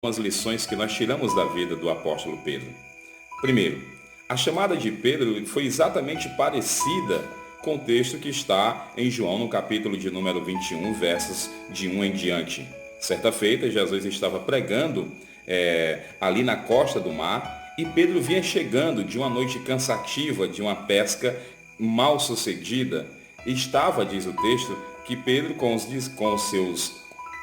algumas lições que nós tiramos da vida do apóstolo Pedro. Primeiro, a chamada de Pedro foi exatamente parecida com o texto que está em João, no capítulo de número 21, versos de 1 em diante. Certa feita, Jesus estava pregando ali na costa do mar e Pedro vinha chegando de uma noite cansativa, de uma pesca mal sucedida. Estava, diz o texto, que Pedro com os seus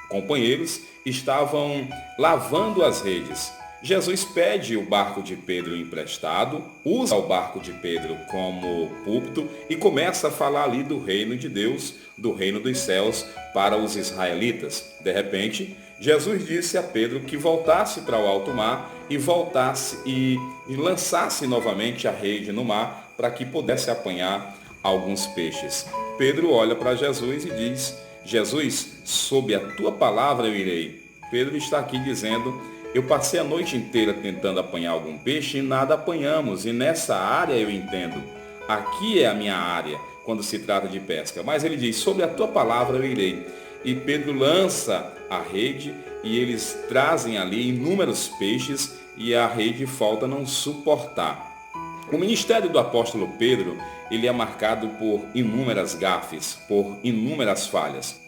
companheiros estavam lavando as redes. Jesus pede o barco de Pedro emprestado, usa o barco de Pedro como púlpito e começa a falar ali do reino de Deus, do reino dos céus para os israelitas. De repente, Jesus disse a Pedro que voltasse para o alto mar e voltasse e lançasse novamente a rede no mar para que pudesse apanhar alguns peixes. Pedro olha para Jesus e diz: Jesus, sob a tua palavra eu irei. Pedro está aqui dizendo: eu passei a noite inteira tentando apanhar algum peixe e nada apanhamos, e nessa área eu entendo. Aqui é a minha área, quando se trata de pesca. Mas ele diz: sobre a tua palavra eu irei. E Pedro lança a rede e eles trazem ali inúmeros peixes e a rede falta não suportar. O ministério do apóstolo Pedro, ele é marcado por inúmeras gafes, por inúmeras falhas.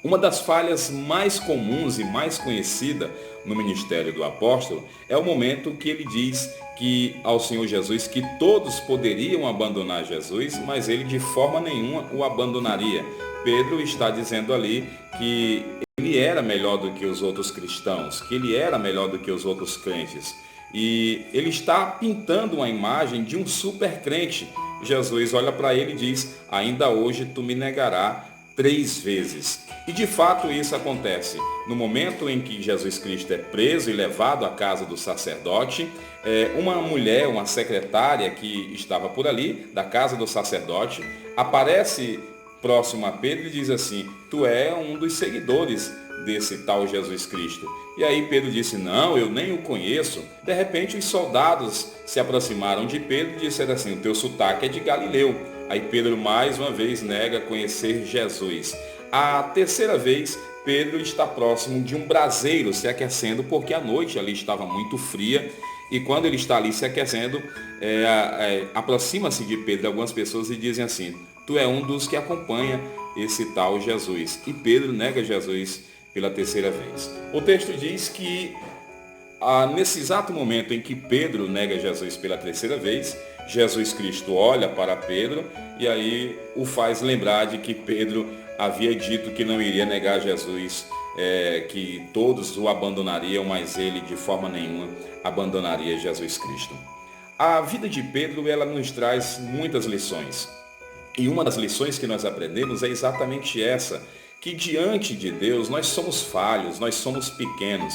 Uma das falhas mais comuns e mais conhecida no ministério do apóstolo é o momento que ele diz que ao Senhor Jesus que todos poderiam abandonar Jesus, mas ele de forma nenhuma o abandonaria. Pedro está dizendo ali que ele era melhor do que os outros cristãos, que ele era melhor do que os outros crentes. E ele está pintando uma imagem de um super crente. Jesus olha para ele e diz: ainda hoje tu me negarás 3 vezes. E de fato isso acontece. No momento em que Jesus Cristo é preso e levado à casa do sacerdote, uma mulher, uma secretária que estava por ali, da casa do sacerdote, aparece próximo a Pedro e diz assim: tu é um dos seguidores desse tal Jesus Cristo. E aí Pedro disse: não, eu nem o conheço. De repente os soldados se aproximaram de Pedro e disseram assim: o teu sotaque é de Galileu. Aí Pedro mais uma vez nega conhecer Jesus. A terceira vez, Pedro está próximo de um braseiro se aquecendo, porque a noite ali estava muito fria. E quando ele está ali se aquecendo, aproxima-se de Pedro algumas pessoas e dizem assim: tu é um dos que acompanha esse tal Jesus. E Pedro nega Jesus pela terceira vez. O texto diz que nesse exato momento em que Pedro nega Jesus pela terceira vez, Jesus Cristo olha para Pedro e aí o faz lembrar de que Pedro havia dito que não iria negar Jesus, que todos o abandonariam, mas ele de forma nenhuma abandonaria Jesus Cristo. A vida de Pedro, ela nos traz muitas lições. E uma das lições que nós aprendemos é exatamente essa, que diante de Deus nós somos falhos, nós somos pequenos.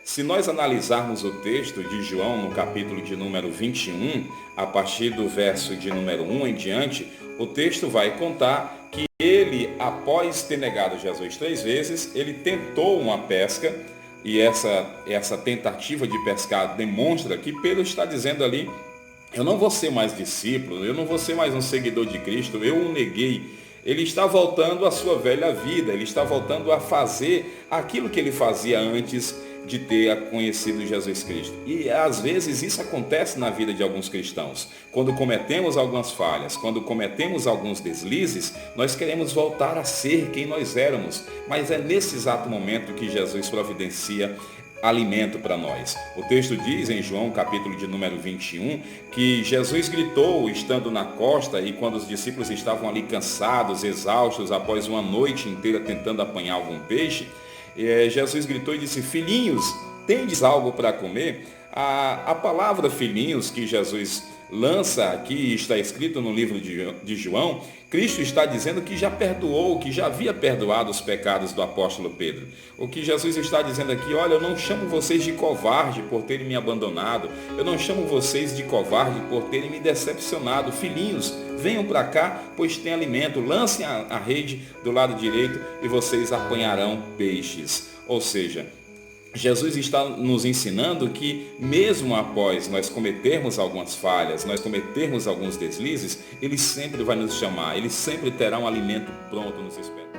Se nós analisarmos o texto de João no capítulo de número 21, a partir do verso de número 1 em diante, o texto vai contar que ele, após ter negado Jesus 3 vezes, ele tentou uma pesca, e essa tentativa de pescar demonstra que Pedro está dizendo ali: eu não vou ser mais discípulo, eu não vou ser mais um seguidor de Cristo, eu o neguei. Ele está voltando à sua velha vida, ele está voltando a fazer aquilo que ele fazia antes de ter conhecido Jesus Cristo. E às vezes isso acontece na vida de alguns cristãos. Quando cometemos algumas falhas, quando cometemos alguns deslizes, nós queremos voltar a ser quem nós éramos. Mas é nesse exato momento que Jesus providencia alimento para nós. O texto diz em João, capítulo de número 21, que Jesus gritou estando na costa e quando os discípulos estavam ali cansados, exaustos, após uma noite inteira tentando apanhar algum peixe, Jesus gritou e disse: filhinhos, tendes algo para comer? A palavra filhinhos que Jesus lança aqui, está escrito no livro de João, Cristo está dizendo que já perdoou, que já havia perdoado os pecados do apóstolo Pedro. O que Jesus está dizendo aqui: olha, eu não chamo vocês de covarde por terem me abandonado, eu não chamo vocês de covarde por terem me decepcionado. Filhinhos, venham para cá, pois tem alimento, lancem a rede do lado direito e vocês apanharão peixes. Ou seja, Jesus está nos ensinando que mesmo após nós cometermos algumas falhas, nós cometermos alguns deslizes, Ele sempre vai nos chamar, Ele sempre terá um alimento pronto nos esperando.